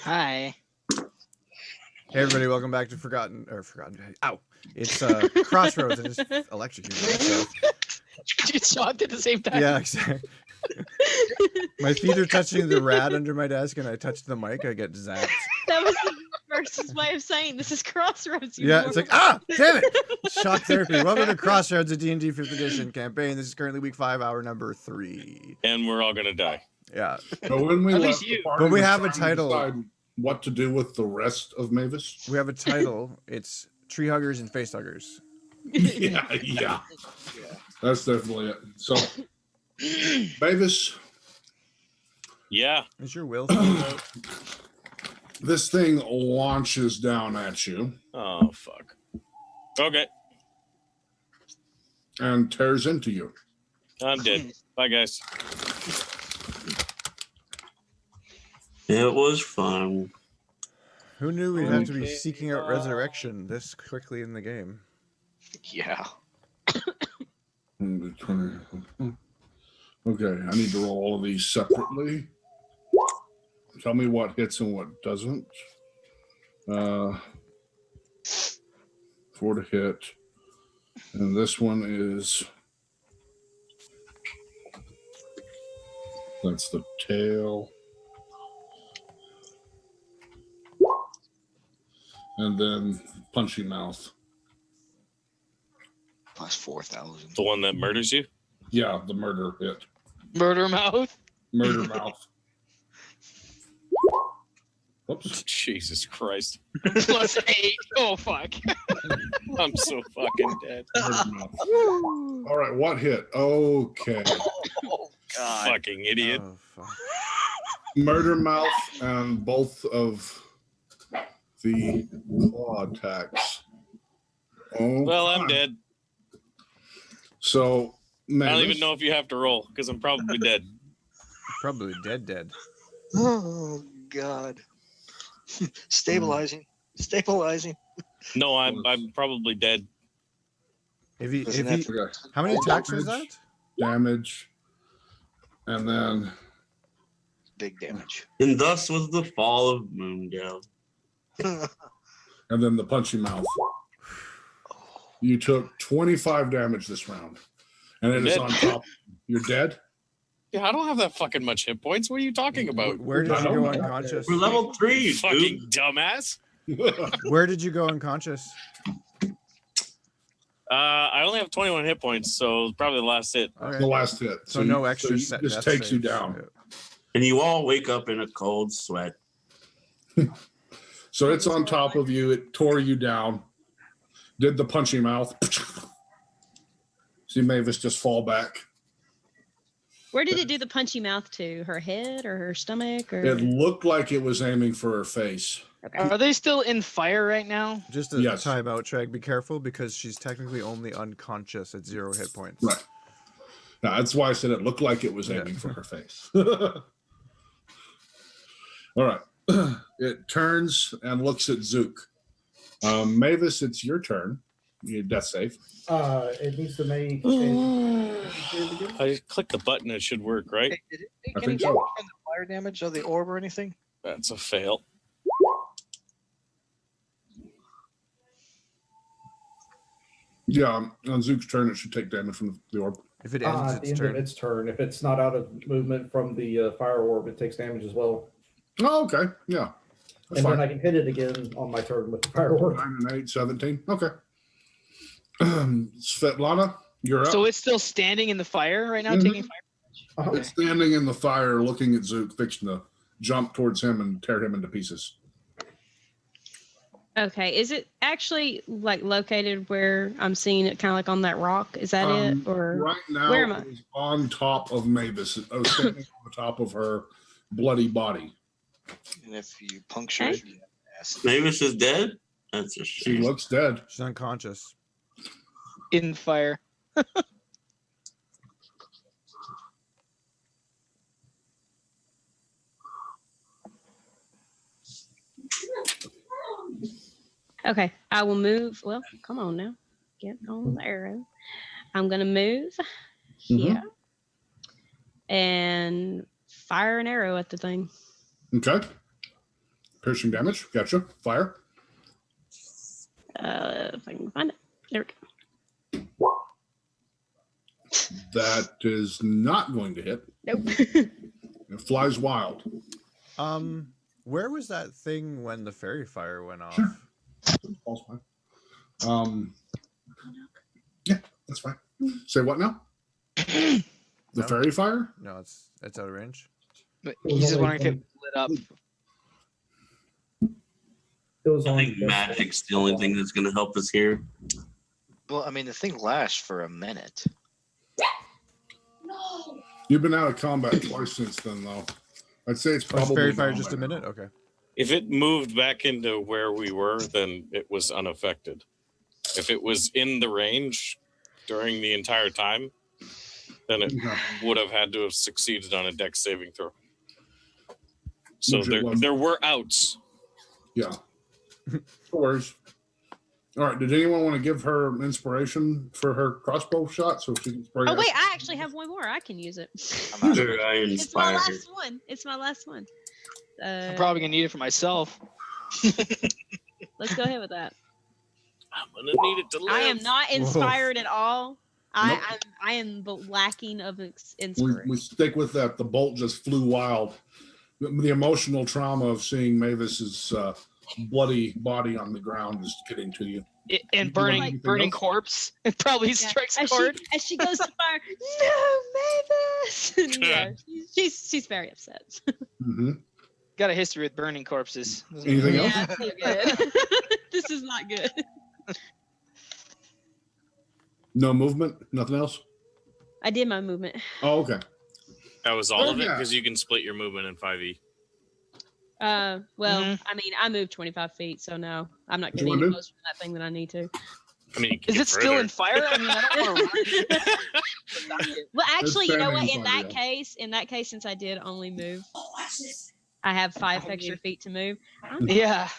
Hi. Hey everybody, welcome back to Forgotten. Ow! It's Crossroads. I just electrocuted myself. You shocked at the same time. Yeah, exactly. My feet are touching the rad under my desk, and I touch the mic. I get zapped. That was the first way of saying this is Crossroads. Yeah, it's like, damn it! Shock therapy. Welcome to Crossroads, a D&D 5th edition campaign. This is currently week 5, hour number 3. And we're all gonna die. Yeah. But when we At left, least you. But we have a title. Decide what to do with the rest of Maevis? We have a title. It's Tree Huggers and Face Huggers. Yeah. That's definitely it. So, Maevis, Yeah. Is your will still out? this thing launches down at you Oh fuck. Okay. and tears into you. I'm dead. Bye guys. It was fun. Who knew we'd have to be seeking out resurrection this quickly in the game? Yeah. Okay, I need to roll all of these separately. Tell me what hits and what doesn't. 4 to hit. And this one is... That's the tail. And then punchy mouth. Plus 4,000. The one that murders you? Yeah, the murder hit. Murder mouth. Murder mouth. Whoops. Jesus Christ. Plus 8. Oh fuck. I'm so fucking dead. Murder mouth. All right, what hit? Okay. Oh god. Fucking idiot. Oh, fuck. Murder mouth and both of the claw attacks. Oh, Well, I'm dead. So, I don't even know if you have to roll, because I'm probably dead. Probably dead. Oh God. Stabilizing. No, I'm probably dead. Okay. How many attacks was that? Damage. And then Big damage. And thus was the fall of Moondale. the punchy mouth. You took 25 damage this round. And it is Dead. on top. You're dead? Yeah, I don't have that fucking much hit points. What are you talking about? Where did you go unconscious? We're level 3, You dude. fucking dumbass. Where did you go unconscious? I only have 21 hit points, so probably the last hit. Okay. The last hit. So no extra it set. just death takes you saves. down. Yeah. And you all wake up in a cold sweat. So it's on top of you. It tore you down. Did the punchy mouth. See Maevis just fall back. Where did it do the punchy mouth to? Her head or her stomach? Or It looked like it was aiming for her face. Are they still in fire right now? Just a Yes. timeout, Sragg. Be careful because she's technically only unconscious at 0 hit points. Right. Now, that's why I said it looked like it was aiming for her face. All right. It turns and looks at Zook. Maevis, it's your turn. You death save. It needs to make. I clicked the button, it should work, right? Hey, did it I take any think so. damage from the fire damage of the orb or anything? That's a fail. Yeah, on Zook's turn, it should take damage from the orb. If it ends At the its end of turn. its turn, if it's not out of movement from the fire orb, it takes damage as well. Oh, okay. Yeah. That's And fine. then I can hit it again on my turn with the fire orb. 9 and 8, 17. Okay. Svetlana, you're up. So it's still standing in the fire right now, Mhm. taking fire. Uh-huh. It's standing in the fire, looking at Zook, fixing to jump towards him and tear him into pieces. okay, is it actually like located where I'm seeing it, kind of like on that rock? Is that it, or Right now, where am I? it's on top of Maevis. It was standing on the top of her bloody body. And if you puncture Okay. it, you acid. Maevis is dead? That's a She shame. looks dead. She's unconscious. In fire. okay? I will move. Well, come on now, get on the arrow. I'm gonna move here and fire an arrow at the thing. Okay. Piercing damage. Gotcha. Fire. If I can find it. There we go. That is not going to hit. Nope. It flies wild. Where was that thing when the fairy fire went off? Sure. All's fine. Yeah, that's fine. Say what now? The No. fairy fire? No, it's out of range. But he's just wondering if it lit up. It was I only think magic's the only thing that's going to help us here. Well, I mean, the thing lasts for a minute. You've been out of combat twice since then, though. I'd say it's Was probably fairy fire gone just by a now. minute? Okay. If it moved back into where we were, then it was unaffected. If it was in the range during the entire time, then it Okay. would have had to have succeeded on a dex saving throw. So Which it wasn't. there were outs. Yeah. No worries. All right. Did anyone want to give her inspiration for her crossbow shot so she can spray? Oh out? wait, I actually have one more. I can use it. I'm out. Sure, I It's my inspire her. last one. It's my last one. I'm probably gonna need it for myself. Let's go ahead with that. I'm gonna need it to live. I am not Whoa. inspired at all. Nope. I am lacking of we inspiration. stick with that. The bolt just flew wild. The emotional trauma of seeing Maevis's bloody body on the ground is getting to you. And You burning want anything burning else? corpse. It probably Yeah. strikes a As chord. she goes to fire, no, Mavis. Yeah, she's very upset. Mm-hmm. Got a history with burning corpses. Anything else? Yeah, it's not good. This is not good. No movement? Nothing else? I did my movement. Oh, okay. That was all of it Yeah. because you can split your movement in 5e. Well, Mhm. I mean, I moved 25 feet, so no, I'm not What you getting wanna any do? closer to that thing than I need to. I mean, you can Is get it still further. in fire? I mean, I don't want to. Well, actually, you know what? standing fire, In that case, since I did only move, I have 5 extra feet to move. I'm Yeah.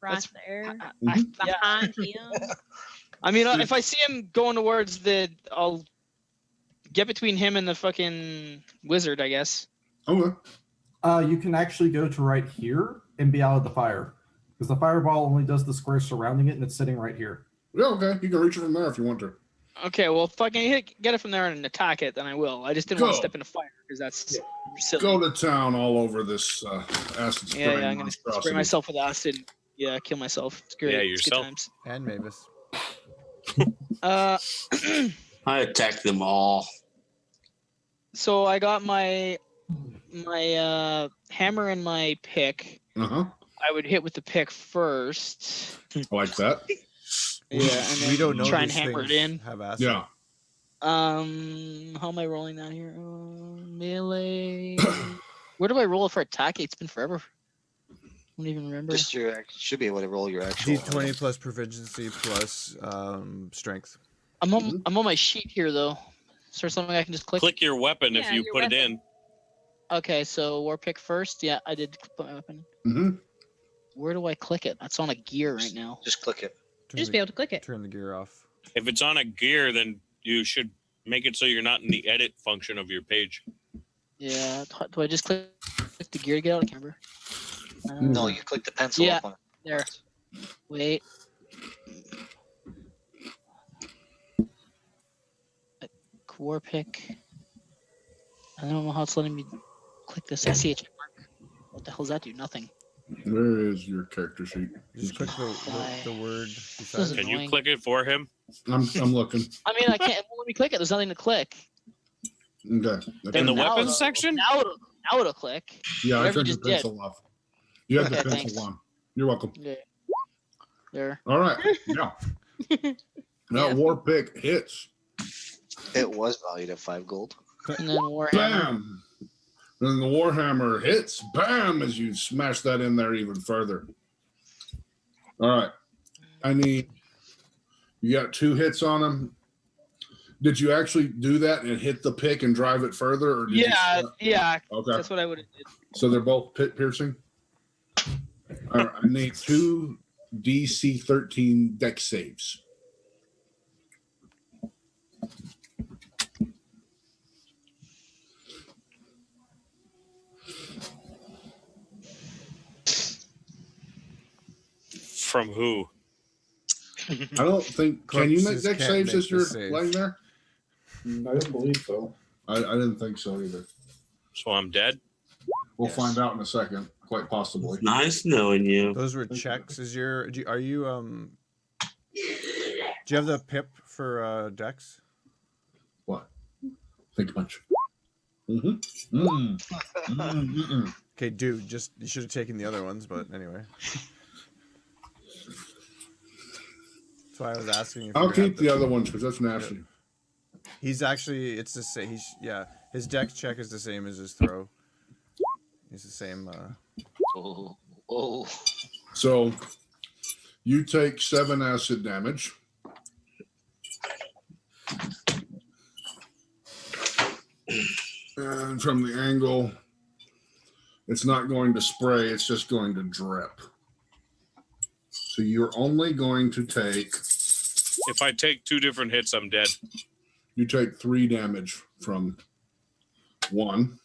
right That's- there Yeah. behind him. I mean, if I see him going towards I'll get between him and the fucking wizard, I guess. Okay. You can actually go to right here and be out of the fire. Because the fireball only does the square surrounding it, and it's sitting right here. Yeah, okay. You can reach it from there if you want to. Okay, well, fucking get it from there and attack it, then I will. I just didn't want Go. to step into fire because that's silly. Go to town all over this acid spray. Yeah, I'm gonna spray monstrosity. myself with acid. Yeah, kill myself. It's great. Yeah, It's good yourself. times. And Mavis. I attack them all. So I got my hammer and my pick. Uh-huh. I would hit with the pick first. I like that. Yeah, and then We don't know try and these hammer it things in. have acid. Yeah. How am I rolling that here? Melee. Where do I roll for attack? It's been forever. I don't even remember. Just should be able to roll your actual. D20 plus proficiency plus strength. I'm on my sheet here though. Is there something I can just click? Click your weapon if Yeah, you your put it weapon. in. Okay, so war pick first. Yeah, I did put my weapon. Mm-hmm. Where do I click it? That's on a gear right now. Just click it. Turn Just the, be able to click it. turn the gear off. If it's on a gear, then you should make it so you're not in the edit function of your page. Yeah. Do I just click the gear to get out? I can't remember. No, you click the pencil Yeah. up on it. There. Wait. War pick. I don't know how it's letting me click this SCH mark. What the hell does that do? Nothing. Where is your character sheet? Just click the word beside Doesn't- it. Can you Annoying. click it for him? I'm looking. I mean, I can't. It won't let me click it. There's nothing to click. Okay. In the Now weapons it'll- section? Now it'll click. Yeah, I whatever you turned the just did. pencil off. You have the Okay, pencil thanks. on. You're welcome. Yeah. There. All right. Yeah. Now Yeah. war pick hits. It was valued at 5 gold. And then Warhammer. Bam. Then the warhammer hits. Bam! As you smash that in there even further. All right. I need. You got 2 hits on him. Did you actually do that and hit the pick and drive it further, or did Yeah, you? yeah. Okay. That's what I would have did. So they're both pit piercing. All right, I need 2 DC 13 dex saves. From who? I don't think. Can you make Corpses deck can't saves make as the you're save. laying there? I don't believe so. I didn't think so either. So I'm dead? We'll Yes. find out in a second, quite possibly. Nice knowing you. Those were checks. Are you do you have the pip for Dex? What? Think a bunch. Mm-hmm. Mm. Okay, dude, just you should have taken the other ones, but anyway. That's why I was asking if I'll you had keep the other ones because that's nasty. He's actually it's the same. His Dex check is the same as his throw. He's the same. Oh. So you take 7 acid damage. And from the angle, it's not going to spray, it's just going to drip. So you're only going to take, If I take 2 different hits, I'm dead. you take 3 damage from 1.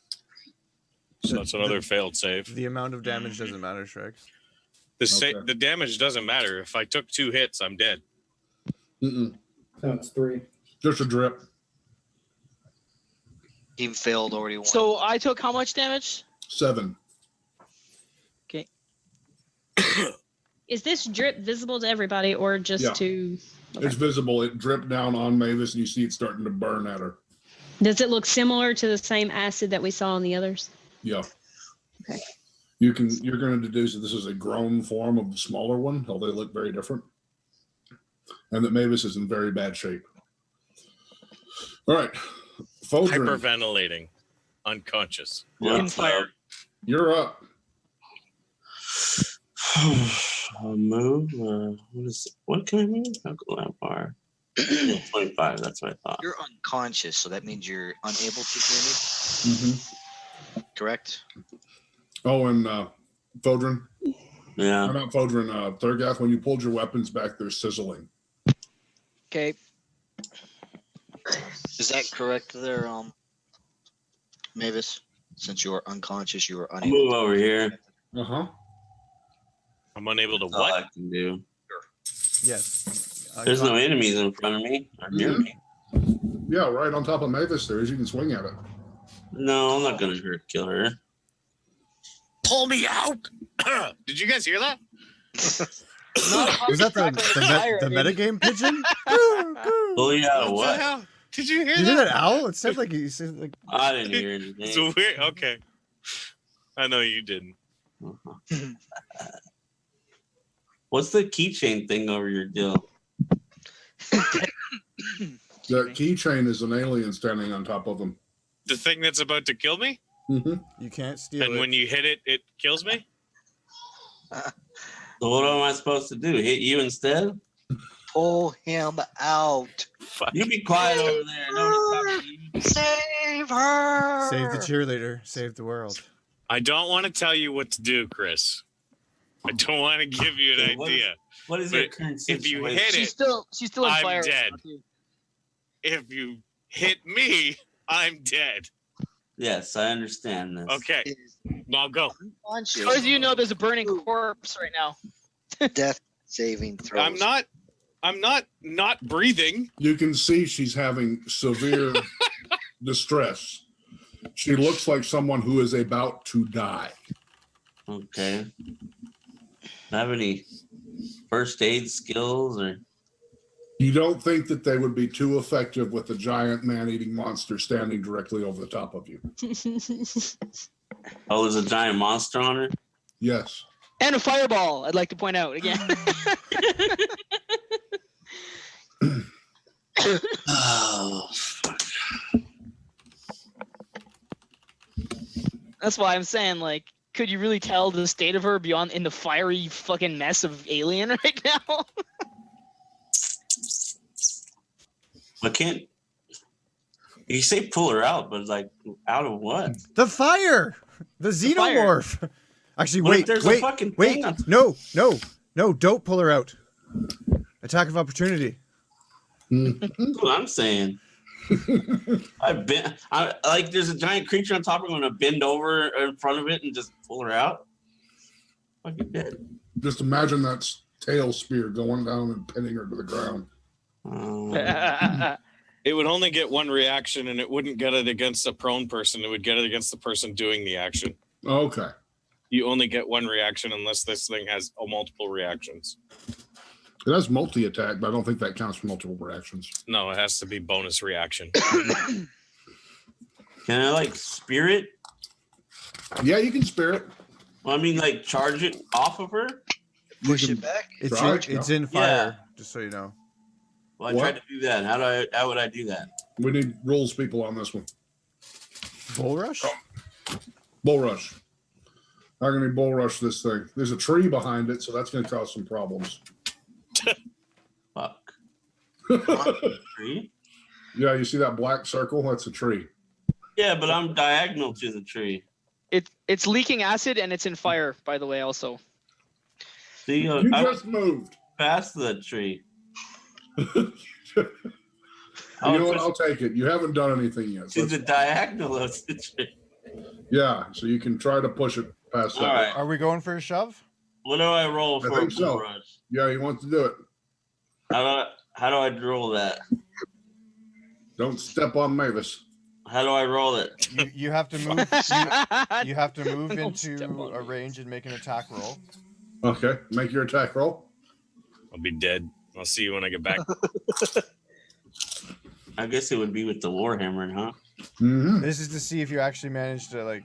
So that's another failed save. The amount of damage doesn't matter, Shrek. Okay. The damage doesn't matter. If I took 2 hits, I'm dead. Mm-mm. No, it's 3. Just a drip. He failed already once. So I took how much damage? 7. Is this drip visible to everybody or just Yeah. to? Okay. It's visible. It dripped down on Maevis, and you see it starting to burn at her. Does it look similar to the same acid that we saw in the others? Yeah. Okay. You're going to deduce that this is a grown form of the smaller one, how they look very different. And that Maevis is in very bad shape. All right. Foedrin, Hyperventilating. Unconscious. In fire. you're up. I'll move. What can I move? I'll go that far. Yeah, 25. That's what I thought. You're unconscious, so that means you're unable to hear me, Mm-hmm. correct? Oh, and Foedrin. Yeah. Or not Foedrin, Thargeth, when you pulled your weapons back, they're sizzling. Okay. Is that correct there, Maevis? Since you are unconscious, you are unable. Move over here. Uh-huh. I'm unable to That's all I what? can do. Yes. There's no enemies in front of me or near me. Yeah, right on top of Maevis there is. You can swing at it. No, I'm not gonna kill her. Pull me out! Did you guys hear that? Was that the metagame pigeon? Pull you out of What the what? hell? Did you hear You hear that? that owl? It sounded like you said like I didn't hear It's anything. a weird. Okay. I know you didn't. What's the keychain thing over your deal? That keychain is an alien standing on top of him. The thing that's about to kill me? Mm-hmm. you can't steal And it. when you hit it, it kills me? So what am I supposed to do? Hit you instead? Pull him out. Fuck. You be quiet over there. Nobody's talking to you. Save her. Save the cheerleader. Save the world. I don't want to tell you what to do, Chris. I don't want to give you an Okay, what is- idea. What is your But current if you situation? hit She's it, still in I'm fire. dead. if you hit me, I'm dead. Yes, I understand this. Okay, now go. As far as you know, there's a burning corpse right now. Death saving throws. I'm not breathing. You can see she's having severe distress. She looks like someone who is about to die. Okay. Have any first aid skills or? You don't think that they would be too effective with the giant man-eating monster standing directly over the top of you? Oh, there's a giant monster on her. Yes. And a fireball, I'd like to point out again. Oh, fuck. That's why I'm saying, like, could you really tell the state of her beyond in the fiery fucking mess of alien right now? I can't. You say pull her out, but like out of what? The fire. The fire. xenomorph. Actually, What if wait, there's a wait, fucking wait. thing on- No, don't pull her out. Attack of opportunity. That's what I'm saying. Like there's a giant creature on top of her. I'm gonna bend over in front of it and just pull her out. Fucking dead. Just imagine that's tail spear going down and pinning her to the ground. It would only get one reaction, and it wouldn't get it against a prone person. It would get it against the person doing the action. Okay. You only get one reaction unless this thing has multiple reactions. It has multi-attack, but I don't think that counts for multiple reactions. No, it has to be bonus reaction. Can I like spirit? Yeah, you can spear it. Well, I mean, like charge it off of her. Push it back. It's in fire, just so you know. Well, I What? tried to do that. How would I do that? We need rules people on this one. Bull rush? Bull rush. How can we bull rush this thing? There's a tree behind it, so that's going to cause some problems. Fuck. Tree? Yeah, you see that black circle? That's a tree. Yeah, but I'm diagonal to the tree. It's leaking acid and it's in fire, by the way, also. See, You I just moved. past the tree. You know what? I'll take it. You haven't done anything yet. So To the diagonal of the tree. yeah, so you can try to push it past that. All right. Are we going for a shove? What do I roll I for a think so. bull rush? Yeah, you want to do it. How do I roll that? Don't step on Maevis. How do I roll it? You have to move. You have to move Don't step into on a me. range and make an attack roll. Okay, make your attack roll. I'll be dead. I'll see you when I get back. I guess it would be with the warhammer, huh? Mm-hmm. This is to see if you actually manage to like.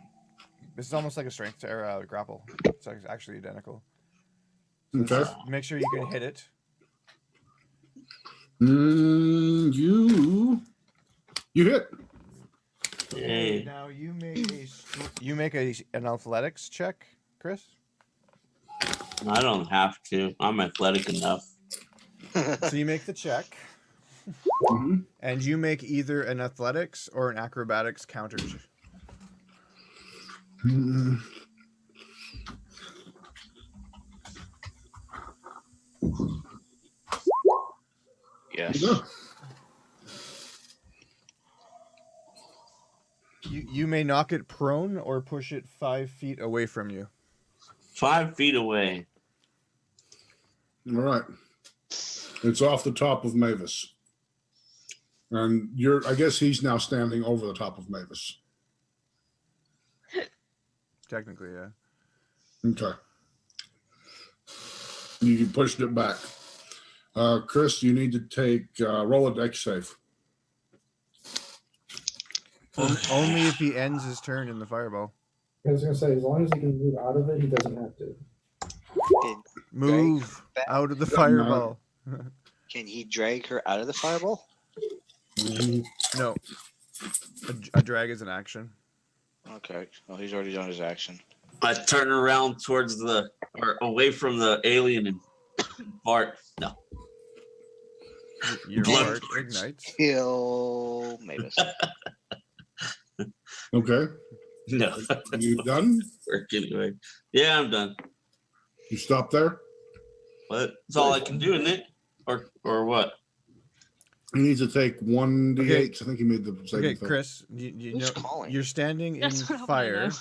This is almost like a strength or grapple. It's actually identical. So Okay. just make sure you can hit it. You hit. Yay. Now you make an athletics check, Chris. I don't have to. I'm athletic enough. So you make the check, Mhm. and you make either an athletics or an acrobatics counter. Mm. Yes. Yeah. You may knock it prone or push it 5 feet away from you. 5 feet away. All right. It's off the top of Maevis. And I guess he's now standing over the top of Maevis. Technically, yeah. Okay. You pushed it back. Chris, you need to take roll a dex save. Only if he ends his turn in the fireball. I was gonna say, as long as he can move out of it, he doesn't have to. Move out of the fireball. Can he drag her out of the fireball? No. A drag is an action. Okay. Well, he's already done his action. I turn around towards or away from the alien and Bart. No. Your Blood heart torch. ignites. Kill Maevis. Okay. No. You done? Work anyway. Yeah, I'm done. You stop there? But that's all I can do, isn't it? Or what? He needs to take 1d8. Okay. I think he made the saving Okay, throw. Chris, you Who's know calling? you're standing in That's what I wanna fire. know.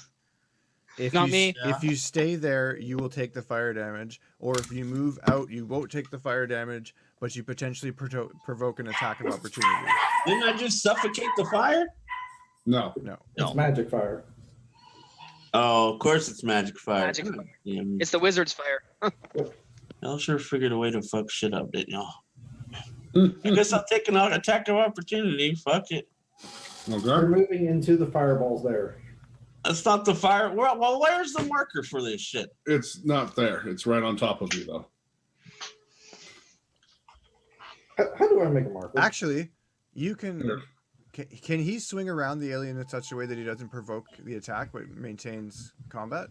If Not you, me. If you stay there, you will take the fire damage. Or if you move out, you won't take the fire damage, but you potentially provoke an attack of opportunity. Didn't I just suffocate the fire? No. No. It's magic fire. Oh, of course it's magic fire. Magic fire. Yeah, It's the wizard's fire. y'all sure figured a way to fuck shit up, didn't y'all? I guess I'll take an attack of opportunity. Fuck it. You're Okay. moving into the fireballs there. That's not the fire. Well, where's the marker for this shit? It's not there. It's right on top of you, though. How do I make a marker? Actually, you can. Here. Can he swing around the alien in such a way that he doesn't provoke the attack but maintains combat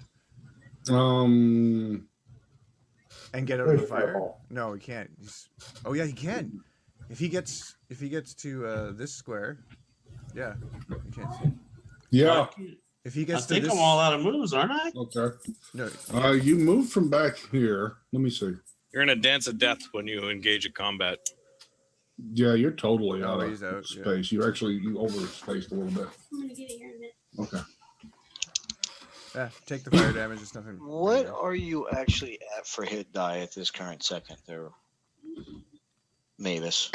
Um. and get out of the Where's fire? fireball? No, he can't. Oh yeah, he can. If he gets to this square, yeah, you can't see. Yeah. If he I gets to think this, I'm all out of moves, aren't I? Okay. no, You move from back here. Let me see. You're in a dance of death when you engage in combat. Yeah, you're totally Oh, out he's of out, yeah. space. You overspaced a little bit. I'm gonna get it here in a minute. Okay. Yeah, take the fire damage. It's nothing. What are you actually at for hit die at this current second there, Maevis?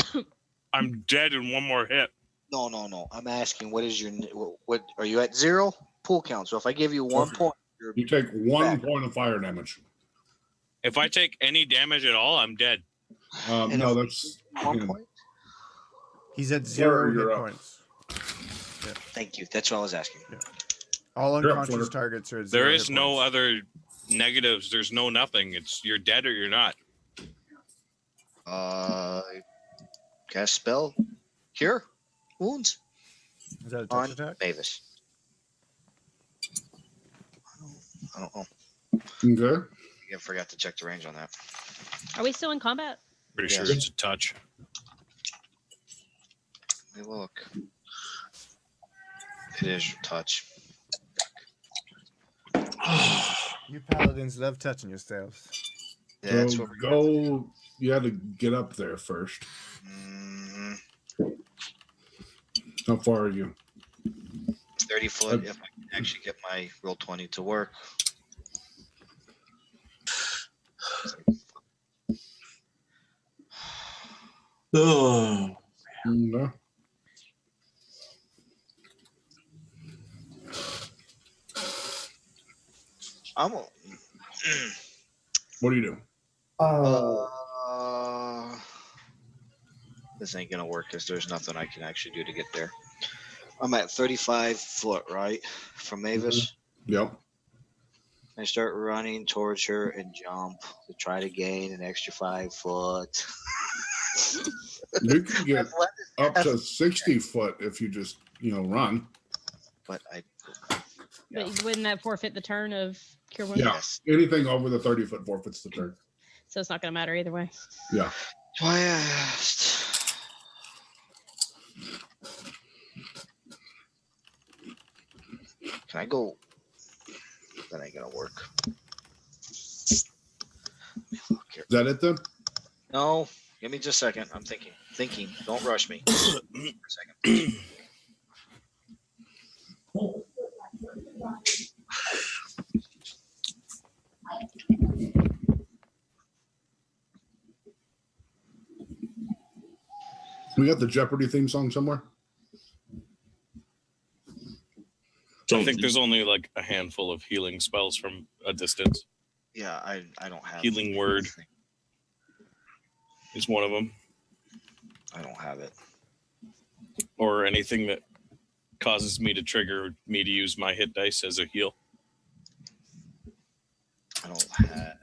I'm dead in one more hit. No. I'm asking, what is your what are you at 0 pool count? So if I give you 1 point, You take 1 back. point of fire damage. If I take any damage at all, I'm dead. And No, if- that's 1 point. He's at 0 you're hit up. points. Thank you. That's what I was asking. All You're up, unconscious Fleur. targets are at 0 There hit is no points. other negatives. There's no nothing. It's you're dead or you're not. Cast spell, cure wounds Is that a on touch attack? Maevis. I don't know. Okay. I forgot to check the range on that. Are we still in combat? Pretty sure Yes. it's a touch. Let me look. It is your touch. You paladins love touching yourselves. Yeah, that's So what we're go. You had to get up there first. How far are you? 30 foot. If I can actually get my roll 20 to work. Oh, No. I'm. What do you do? This ain't gonna work because there's nothing I can actually do to get there. I'm at 35 foot, right, from Maevis. Yep. I start running towards her and jump to try to gain an extra 5 foot. You can get up to 60 foot if you just, run. But I. But wouldn't that forfeit the turn of cure wounds? Yeah. Yes. Anything over the 30 foot forfeits the turn. So it's not going to matter either way. Yeah. So I asked. Can I go? That ain't gonna work. Is that it then? No, give me just a second. I'm thinking. Don't rush me. For a second. We got the Jeopardy theme song somewhere. I think there's only like a handful of healing spells from a distance. Yeah, I don't have Healing word is one of them, I don't have it. or anything that causes me to trigger me to use my hit dice as a heal. I don't have.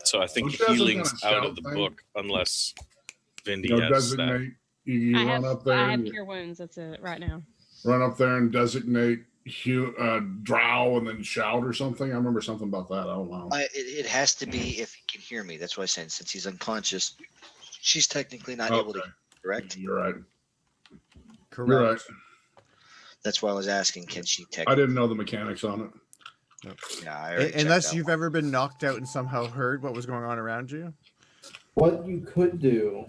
So I think Don't you have some healing's kind of out of the shout thing? book unless Vindy You know, has that. designate. You I run have, up there. I have and cure wounds. That's it right now. run up there and designate drow and then shout or something. I remember something about that. I don't know. It has to be if he can hear me. That's what I said. Since he's unconscious, she's technically not able to. Okay. Correct. You're right. Correct. You're right. That's why I was asking. Can she I technically? didn't know the mechanics on it. Yeah, I already checked Unless that you've one. ever been knocked out and somehow heard what was going on around you. What you could do.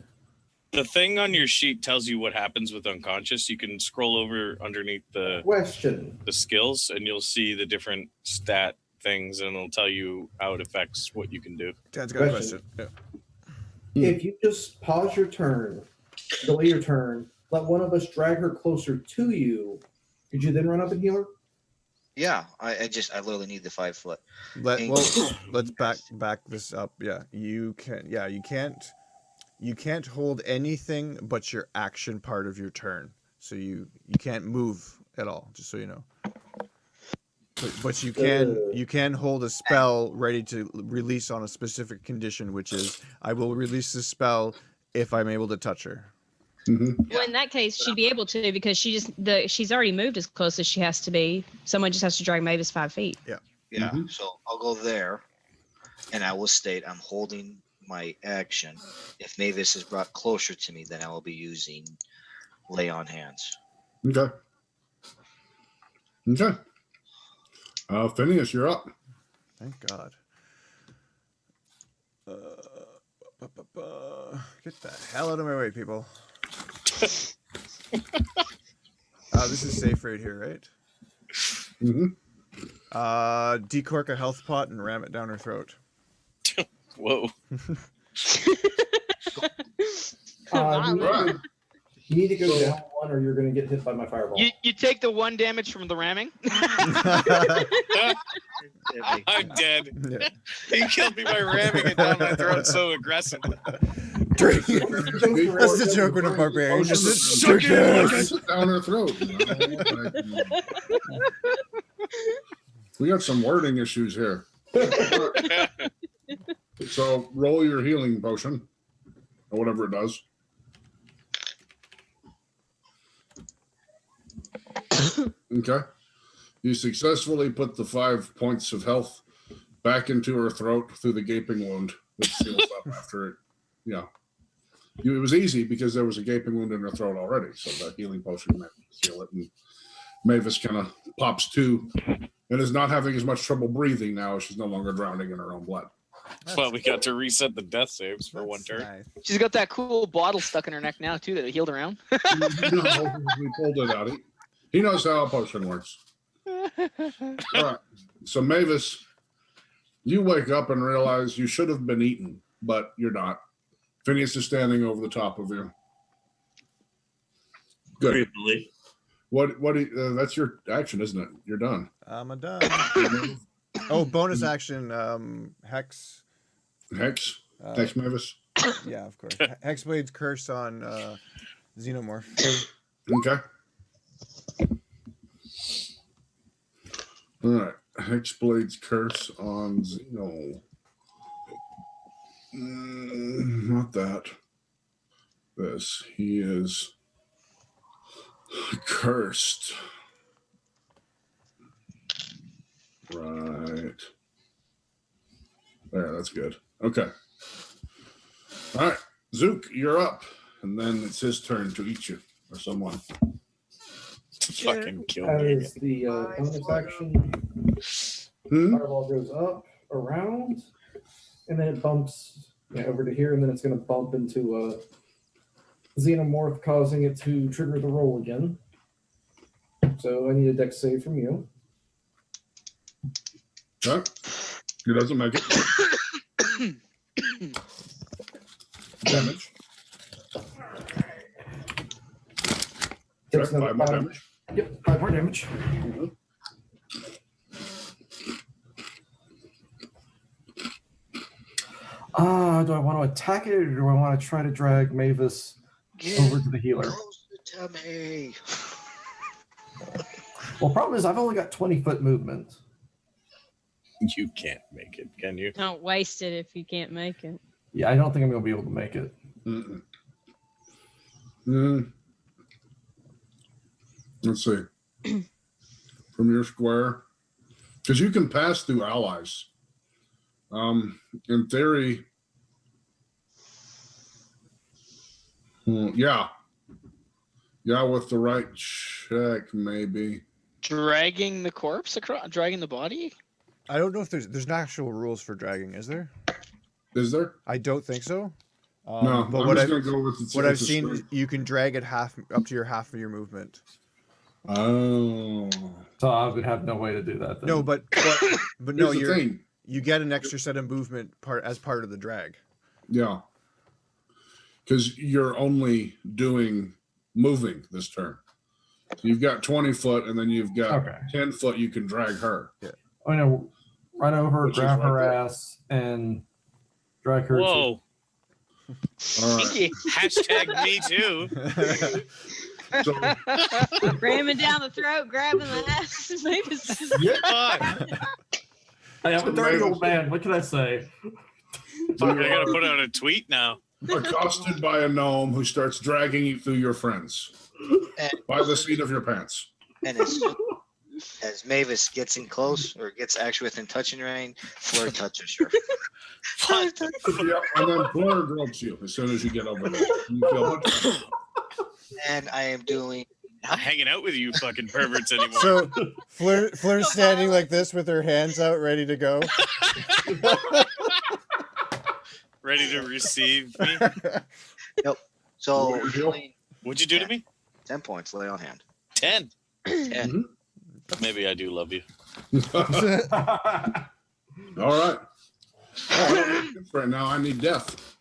The thing on your sheet tells you what happens with unconscious. You can scroll over underneath the Question. skills and you'll see the different stat things and it'll tell you how it affects what you can do. Dad's got a Question. question. Yeah. If you just pause your turn, delay your turn, let one of us drag her closer to you, could you then run up and heal her? Yeah, I literally need the 5 foot. Let's back this up. Yeah, you can. Yeah, you can't hold anything but your action part of your turn. So you can't move at all. Just so you know. But you can hold a spell ready to release on a specific condition, which is I will release the spell if I'm able to touch her. Mm-hmm. Well, in that case, she'd be able to because she's already moved as close as she has to be. Someone just has to drag Maevis 5 feet. Yeah, Mhm. so I'll go there, and I will state I'm holding my action. If Maevis is brought closer to me, then I will be using lay on hands. Okay. Okay. Finias, you're up. Thank God. Get the hell out of my way, people. This is safe right here, right? Mm-hmm. Decork a health pot and ram it down her throat. Whoa. You need to go down one, or you're going to get hit by my fireball. You take the 1 damage from the ramming. I'm dead. Yeah. He killed me by ramming it down my throat so aggressive. That's the joke with a barbarian. Just Suck drink it this. down her throat. We got some wording issues here. So roll your healing potion, or whatever it does. Okay. You successfully put the 5 points of health back into her throat through the gaping wound that seals up after it. Yeah. It was easy because there was a gaping wound in her throat already. So the healing potion meant to seal it. And Maevis kind of pops to and is not having as much trouble breathing now as she's no longer drowning in her own blood. Well, we got to reset the death saves for one turn. Nice. She's got that cool bottle stuck in her neck now too that healed around. No, we pulled it out. He knows how a potion works. All right. So Maevis, you wake up and realize you should have been eaten, but you're not. Finias is standing over the top of you. Good. Briefly. That's your action, isn't it? You're done. I'm done. Oh, bonus action. Hex. Hex. Hex Maevis. Yeah, of course. Hexblade's curse on Xenomorph. Okay. All right. Hexblade's curse on Xeno. Not that. This. He is cursed. Right. There, that's good. Okay. All right. Zook, you're up. And then it's his turn to eat you or someone. Fucking kill That me. is the bonus action. Fireball goes up, around, and then it bumps over to here, and then it's going to bump into Xenomorph, causing it to trigger the roll again. So I need a dex save from you. Okay. He doesn't make it. Damage. Takes Okay, another 5 more 5. damage. Yep, 5 more damage. Do I want to attack it, or do I want to try to drag Maevis over to the healer? Closer to me. Well, problem is I've only got 20-foot movement. You can't make it, can you? Don't waste it if you can't make it. Yeah, I don't think I'm going to be able to make it. Let's see. From your square, because you can pass through allies. In theory, yeah, with the right check, maybe. Dragging the corpse across, dragging the body. I don't know if there's no actual rules for dragging, is there? Is there? I don't think so. No, but I'm what just I've gonna go with what it's I've a seen, strength. you can drag it half up to your half of your movement. Oh, So I would have no way to do that then. No, but no, here's the thing. you get an extra set of movement as part of the drag. Yeah, because you're only doing moving this turn. So you've got 20 foot, and then you've got 10 foot. You can drag her. Yeah. I'm going to run over, Which is grab her right there. ass, and drag her. Whoa. All right. Hashtag me too. So, Ramming down the throat, grabbing the ass. Maevis. Hey, I'm a dirty old man. What can I say? Fuck, I gotta put out a tweet now. accosted by a gnome who starts dragging you through your friends by the seat of your pants. And as Maevis gets in close or gets actually within touching range, Fleur touches her. What? Yep, and then Fleur gropes you as soon as you get over there. You feel much better. And I am doing. Not hanging out with you fucking perverts anymore. So Fleur's standing like this with her hands out, ready to go. Ready to receive me? Yep. So What'd you do to me? 10 points. Lay on hand. 10. 10. Maybe I do love you. All right. Oh, I don't need this right now. I need death.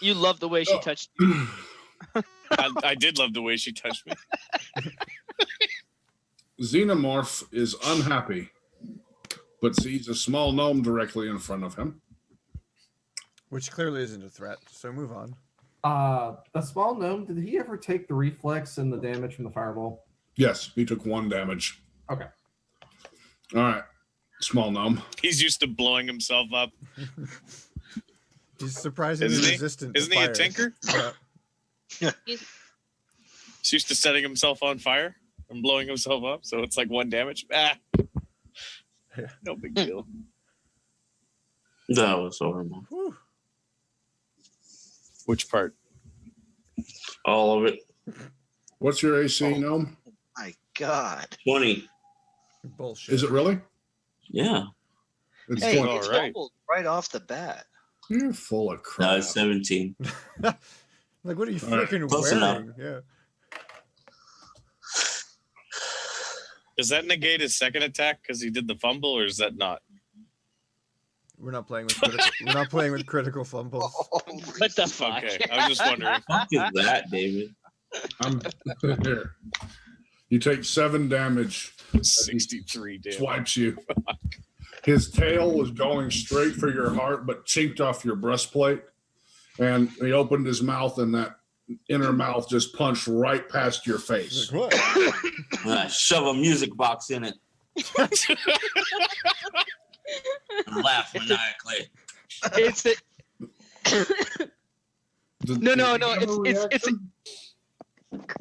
You love the way she touched you. I did love the way she touched me. Xenomorph is unhappy, but sees a small gnome directly in front of him. Which clearly isn't a threat, so move on. The small gnome, did he ever take the reflex and the damage from the fireball? Yes, he took 1 damage. Okay. All right. Small gnome. He's used to blowing himself up. He's surprisingly resistant. Isn't he a tinker? Yeah. He's used to setting himself on fire and blowing himself up, so it's like 1 damage. No big deal. That was horrible. Whew. Which part? All of it. What's your AC, gnome? My God. 20. Bullshit. Is it really? Yeah. It's Hey, 20. it's right. doubled right off the bat. You're full of No, crap. it's 17. Like, what are you All right. freaking Close wearing? Yeah. Does that negate his second attack because he did the fumble, or is that not? We're not playing with critical. We're not playing with critical fumbles. What the fuck? Okay, I was just wondering. Fuck is that, David? I'm here. You take 7 damage. 63 damage. Swipes you. His tail was going straight for your heart, but chinked off your breastplate. And he opened his mouth, and that inner mouth just punched right past your face. Like, what? Shove a music box in it. And laugh maniacally. It's a, no. It's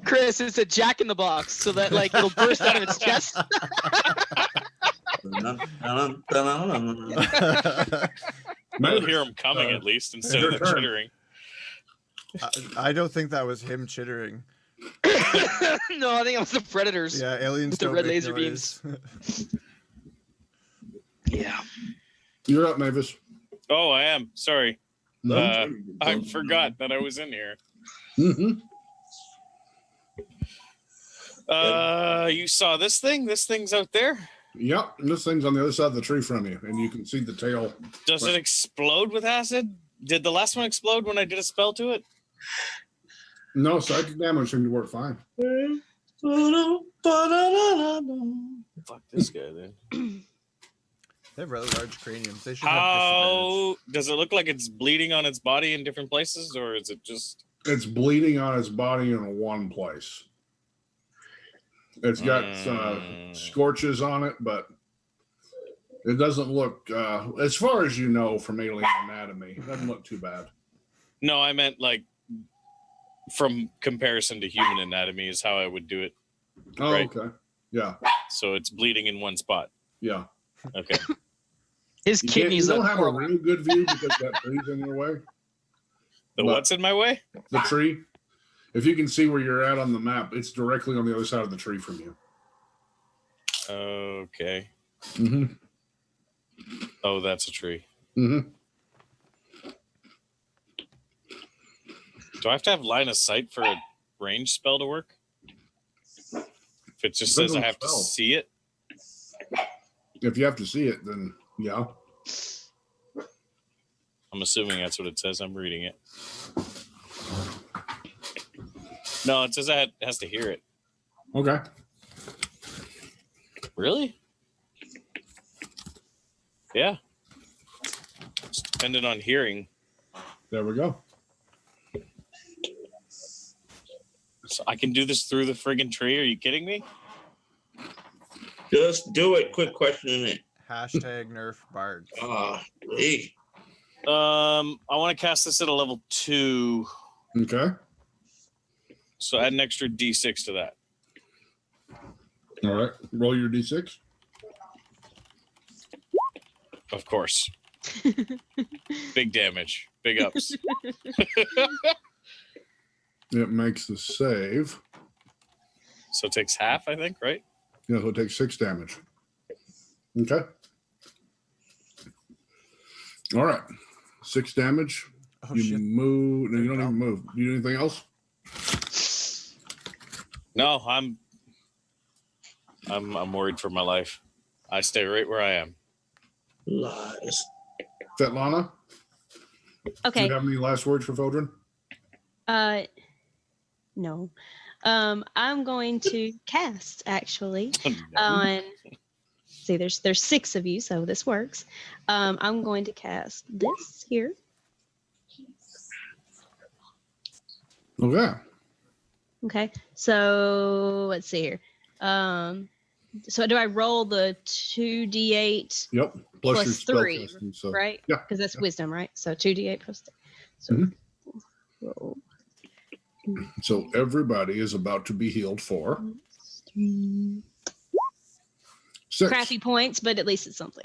Chris. It's a Jack in the Box, so that like it'll burst out of its chest. We'll hear him coming at least instead your of the turn. chittering. I don't think that was him chittering. No, I think it was the Predators. Yeah, aliens With the don't red make laser noise. Yeah. You're up, Maevis. Oh, I am. Sorry. No? I forgot that I was in here. Mm-hmm. You saw this thing? This thing's out there? Yep. And this thing's on the other side of the tree from you, and you can see the tail. Does it explode with acid? Did the last one explode when I did a spell to it? No, psychic damage seemed to work fine. Fuck this guy then. They have rather large craniums. They should have How does it look like it's bleeding on its body in different places, or is it just? It's bleeding on its body in one place. It's got scorches on it, but it doesn't look, as far as you know from alien anatomy, it doesn't look too bad. No, I meant like from comparison to human anatomy is how I would do it. Oh, Right. okay. Yeah, So it's bleeding in one spot. yeah. Okay. His kidneys You don't are have a real good view because that tree's in your way. The But- what's in my way? The tree. If you can see where you're at on the map, it's directly on the other side of the tree from you. Okay. Mm-hmm. Oh, that's a tree. Mm-hmm. Do I have to have line of sight for a range spell to work? If it just says I have to Spell. see it? If you have to see it, then yeah. I'm assuming that's what it says. I'm reading it. No, it says it has to hear it. Okay. Really? Yeah. It's dependent on hearing. There we go. So I can do this through the friggin' tree. Are you kidding me? Just do it. Quick question in it. Hashtag nerf bards. Hey. I want to cast this at a level 2. Okay. So add an extra D6 to that. All right. Roll your d6. Of course. Big damage. Big ups. It makes the save. So it takes half, I think, right? Yeah, so it takes 6 damage. Okay. All right. 6 damage. Oh, You shit. move. No, you don't even move. Do you do anything else? No, I'm worried for my life. I stay right where I am. Lies. Svetlana, do Okay. you have any last words for Foedrin? No. I'm going to cast actually No. on. See, there's 6 of you, so this works. I'm going to cast this here. Okay. Okay. So let's see here. So do I roll the 2d8 Yep. Plus your plus spell 3, casting, so. right? Yeah. Because that's wisdom, right? So 2d8 plus 3. So Mhm. roll So everybody is about to be healed for 3. 6. Crappy points, but at least it's something.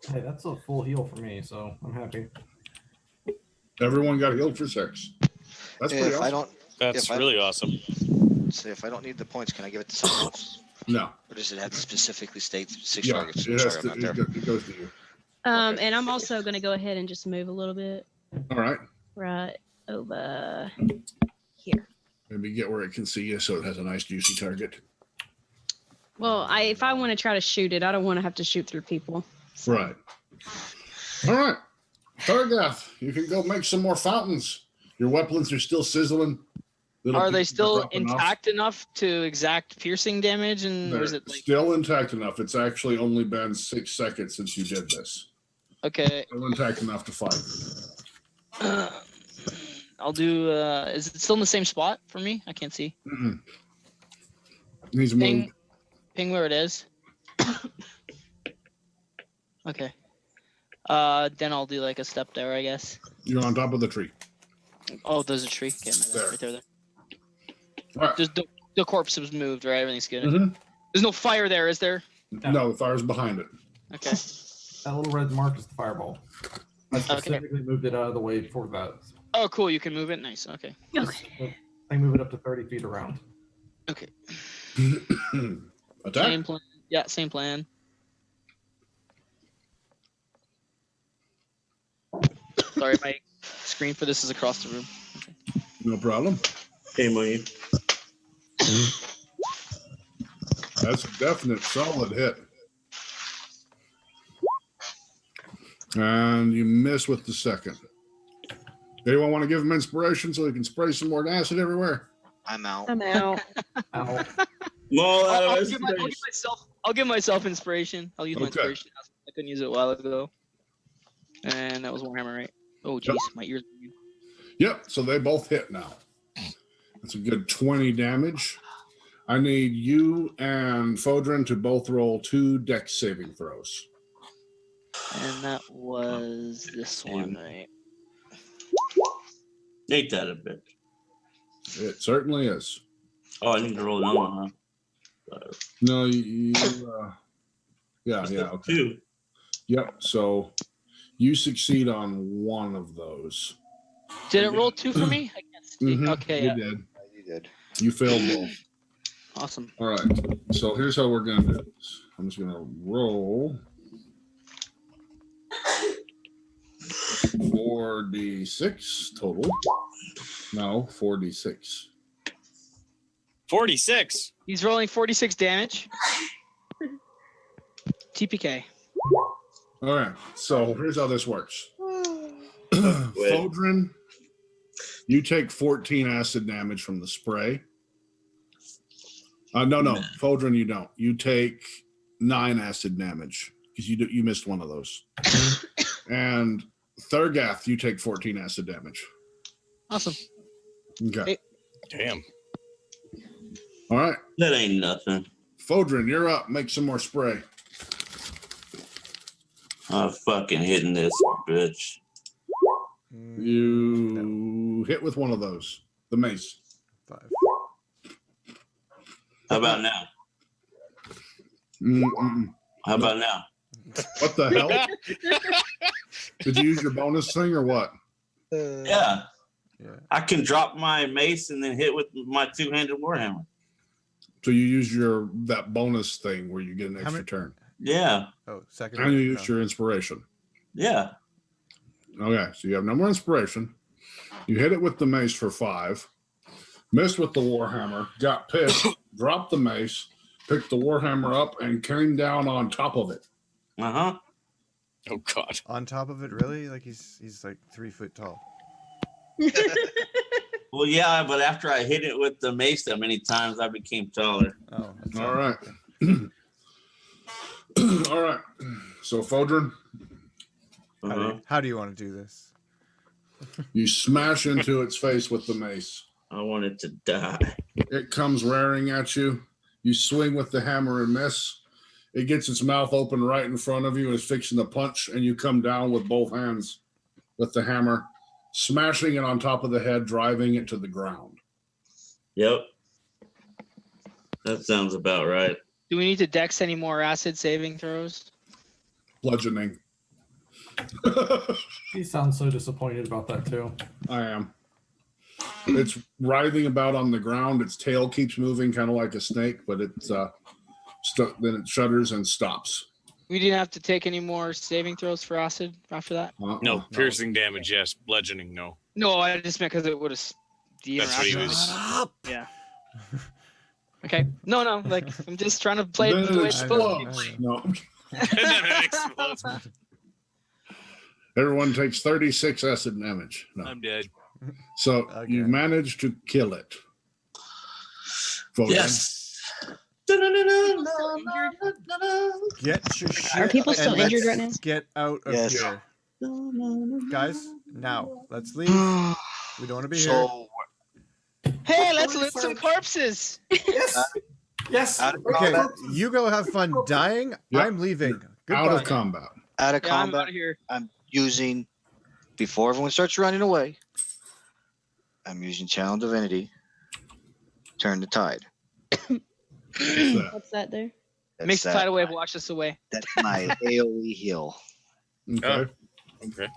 Hey, that's a full heal for me, so I'm happy. Everyone got healed for 6. That's pretty If I awesome. don't, That's If I- really awesome. say if I don't need the points, can I give it to someone else? No. Or does it have to specifically state 6 Yeah, targets? it, Sorry, has I'm to, not there. it goes to you. Okay. And I'm also going to go ahead and just move a little bit All right. right over here. Maybe get where it can see you so it has a nice juicy target. Well, if I want to try to shoot it, I don't want to have to shoot through people. So- Right. All right. Thargeth, you can go make some more fountains. Your weapons are still sizzling. Little Are they pieces still dropping off. intact enough to exact piercing damage, and or They're is it like still intact enough. It's actually only been 6 seconds since you did this. okay? Still intact enough to fight. I'll do. Is it still in the same spot for me? I can't see. Mm-mm. He's moved. Ping where it is. Okay. Then I'll do like a step there, I guess. You're on top of the tree. Oh, there's a tree. Okay, There. right there. All right. Just the corpse was moved, right? Everything's good. Mhm. There's no fire there, is there? No, the fire's behind it. Okay. That little red mark is the fireball. I specifically moved it out of the way for that. Oh, cool. You can move it. Nice. Okay. Okay. I move it up to 30 feet around. Okay. Attack. Same plan. Yeah, same plan. Sorry, my screen for this is across the room. No problem. Hey, Moe. That's a definite solid hit. And you miss with the second. Anyone want to give him inspiration so he can spray some more acid everywhere? I'm out. I'm out. Ow. More out I'll of give I'll give myself inspiration. I'll use my Okay. inspiration. I couldn't use it a while ago. And that was Warhammer, right? Oh, jeez, my ears. Yep, so they both hit now. That's a good 20 damage. I need you and Foedrin to both roll 2 dex saving throws. And that was this one, right? Ain't that a bit? It certainly is. Oh, I need to roll another one, huh? No, yeah, okay. 2. Yep, so you succeed on one of those. Did it roll 2 for me? I can't speak. Mhm, Okay, you yeah. did. You did. You failed both. Awesome. All right, so here's how we're going to do this. I'm just going to roll 4d6 total. No, 4d6. 46. He's rolling 46 damage. TPK. All right, so here's how this works. Foedrin, you take 14 acid damage from the spray. No, Foedrin, you don't. You take 9 acid damage because you missed one of those. And Thargeth, you take 14 acid damage. Awesome. Okay. Damn. All right, That ain't nothing. Foedrin, you're up. Make some more spray. I'm fucking hitting this bitch. You hit with one of those, the mace. 5. How about now? Mm-mm. How about now? What the hell? Did you use your bonus thing or what? Yeah. Yeah. I can drop my mace and then hit with my 2-handed warhammer. So you use that bonus thing where you get an extra many- turn. Yeah. Oh, second. And you use no. your inspiration. Yeah. Okay, so you have no more inspiration. You hit it with the mace for 5. Missed with the warhammer. Got pissed. Dropped the mace. picked the warhammer up and came down on top of it. Uh-huh. Oh God. On top of it, really? Like he's like 3 foot tall. Well, yeah, but after I hit it with the mace that many times, I became taller. Oh, that's All right. All right. So, Foedrin, How do you want to do this? you smash into its face with the mace. I want it to die. It comes raring at you. You swing with the hammer and miss. It gets its mouth open right in front of you and is fixing to punch, and you come down with both hands with the hammer, smashing it on top of the head, driving it to the ground. Yep. That sounds about right. Do we need to dex any more acid saving throws? Bludgeoning. He sounds so disappointed about that too. I am. It's writhing about on the ground. Its tail keeps moving, kind of like a snake, but it's then it shudders and stops. We didn't have to take any more saving throws for acid after that? No, piercing damage, yes. Bludgeoning, no. No, I just meant because it would have... That's what he was... Yeah. Okay. No, like, I'm just trying to play it the way it's supposed to be. No. And then it explodes. Everyone takes 36 acid damage. No. I'm dead. So Okay. you managed to kill it. Foedrin. Yes. Get your shit. Are people still and injured let's right now? Get out of Yes. here. Guys, now, let's leave. We don't want to be here. So, Hey, let's loot some corpses! Yes. Yes. out of Okay, combat. you go have fun dying. Yep. I'm leaving. Out Goodbye. of combat. Out of Yeah, I'm combat. out of here. I'm using, before everyone starts running away, I'm using Channel Divinity. Turn the tide. What's that? What's that there? Makes the that- tidal wave wash us away. That's my AoE heal. Okay. Okay.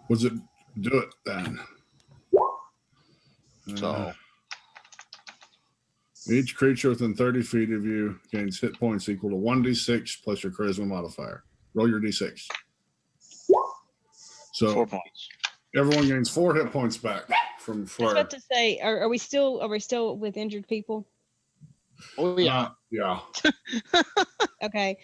What's it? Do it then. So, Each creature within 30 feet of you gains hit points equal to 1d6 plus your charisma modifier. Roll your d6. 4 So points. everyone gains 4 hit points back from I was Fleur. about to say, are we still with injured people? Oh, yeah. Yeah. Okay.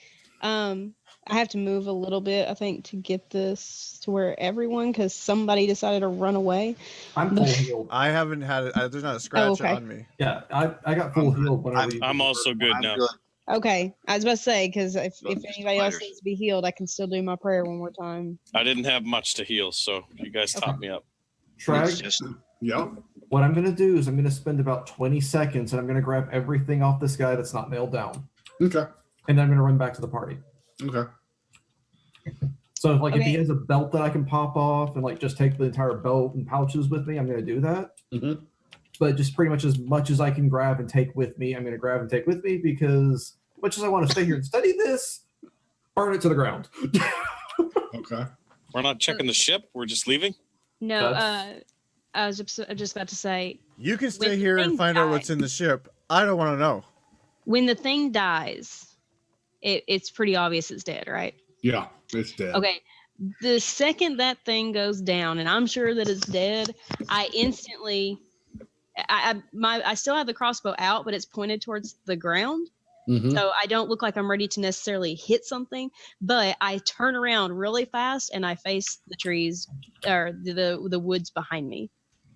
I have to move a little bit, I think, to get this to where everyone, because somebody decided to run away. I'm full healed. I haven't had it. There's not a scratch okay. on me. Yeah, I got full healed. Whenever you I'm did also the good I'm now. good. Okay. I was about to say, because if Just anybody else spiders. needs to be healed, I can still do my prayer one more time. I didn't have much to heal, so you guys topped me up. It's Sragg, just Yep. what I'm going to do is I'm going to spend about 20 seconds and I'm going to grab everything off this guy that's not nailed down. Okay. And then I'm going to run back to the party. Okay. So if he Okay. has a belt that I can pop off and like just take the entire belt and pouches with me, I'm going to do that. Mhm. But just pretty much as I can grab and take with me, I'm going to grab and take with me because much as I want to stay here and study this, burn it to the ground. Okay. We're not checking the ship. We're just leaving. No, That's- I was just about to say, You can When stay the here and thing find out what's died- in the ship. I don't want to know. when the thing dies, it's pretty obvious it's dead, right? Yeah, it's dead. Okay. The second that thing goes down, and I'm sure that it's dead, I instantly, I still have the crossbow out, but it's pointed towards the ground. Mhm. So I don't look like I'm ready to necessarily hit something, but I turn around really fast and I face the trees or the woods behind me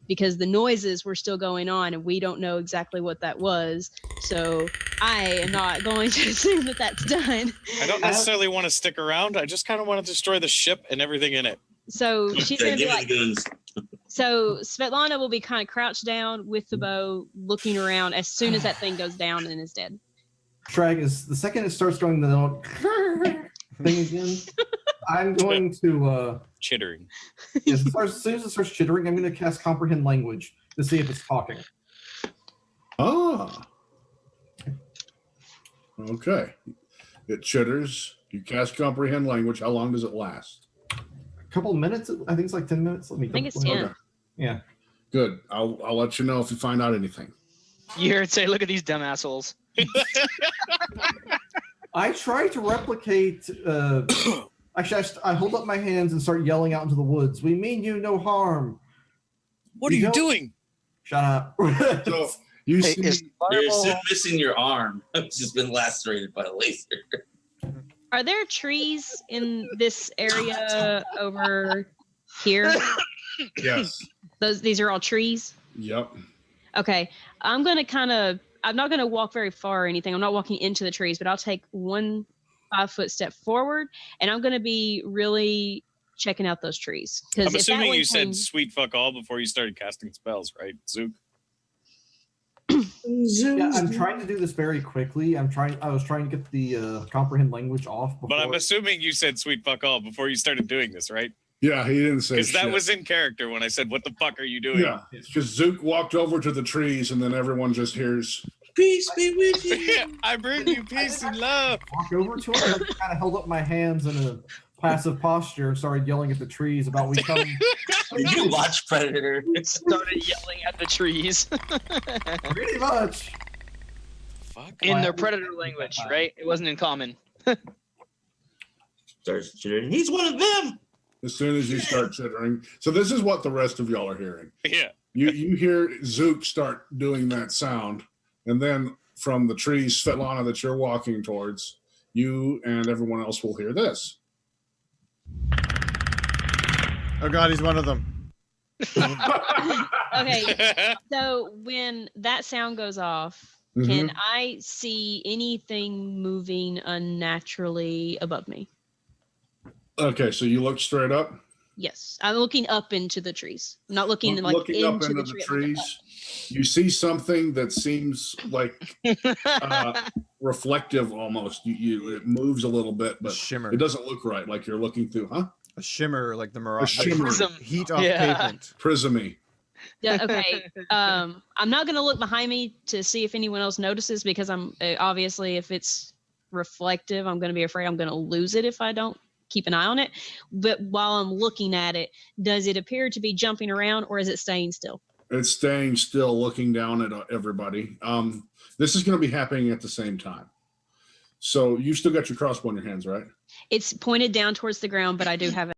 because the noises were still going on and we don't know exactly what that was. So I am not going to assume that that's done. I don't necessarily want to stick around. I just kind of want to destroy the ship and everything in it. So she's Okay, going to be give me like, the guns. so Svetlana will be kind of crouched down with the bow, looking around as soon as that thing goes down and is dead. Shrag is the second it starts doing the thing again. I'm going to Chittering. as soon as it starts chittering, I'm going to cast comprehend language to see if it's talking. Ah. Okay. It chitters. You cast comprehend language. How long does it last? A couple minutes. I think it's like 10 minutes. Let me. I think it's double- 10. Okay. Yeah. Good. I'll let you know if you find out anything. You hear it say, look at these dumb assholes. I try to replicate. Actually, I hold up my hands and start yelling out into the woods. We mean you no harm. What are You you don't- doing? Shut up. So You Hey, see, is You're fireball- still missing your arm. It's just been lacerated by a laser. Are there trees in this area over here? yes, These are all trees? yep. Okay. I'm not gonna walk very far or anything. I'm not walking into the trees, but I'll take 1 5-foot step forward, and I'm gonna be really checking out those trees. I'm Because assuming you said sweet fuck all before you started casting spells, right, Zook? Yeah, I'm trying to do this very quickly. I was trying to get the comprehend language off before. But I'm assuming you said sweet fuck all before you started doing this, right? Yeah, he didn't say Because that shit. was in character when I said, "What the fuck are you doing?" Yeah, because Zook walked over to the trees, and then everyone just hears. Peace be with you. I bring you peace and love. Walk over to it, and I kind of held up my hands in a passive posture and started yelling at the trees about we coming. Did you watch Predator? Started yelling at the trees Pretty much. Fuck. in their predator language, right? It wasn't in common. Starts cheering. He's one of them. As soon as you start chittering, so this is what the rest of y'all are hearing. Yeah. You hear Zook start doing that sound, and then from the trees, Svetlana, that you're walking towards, you and everyone else will hear this. Oh God, he's one of them. Okay. So when that sound goes off, can I see anything moving unnaturally above me? Okay, so you look straight up. Yes, I'm looking up into the trees. I'm not looking like Looking up into the tree. trees, you see something that seems like reflective almost. It moves a little bit, but Shimmer. it doesn't look right. Like you're looking through, huh? A shimmer, like the mirage. shimmer. Prism. Heat off Yeah. pavement. Prismy. Yeah, okay. I'm not gonna look behind me to see if anyone else notices because I'm obviously if it's reflective, I'm gonna be afraid I'm gonna lose it if I don't keep an eye on it. But while I'm looking at it, does it appear to be jumping around or is it staying still? It's staying still, looking down at everybody. This is going to be happening at the same time. So you still got your crossbow in your hands, right? It's pointed down towards the ground, but I do have it.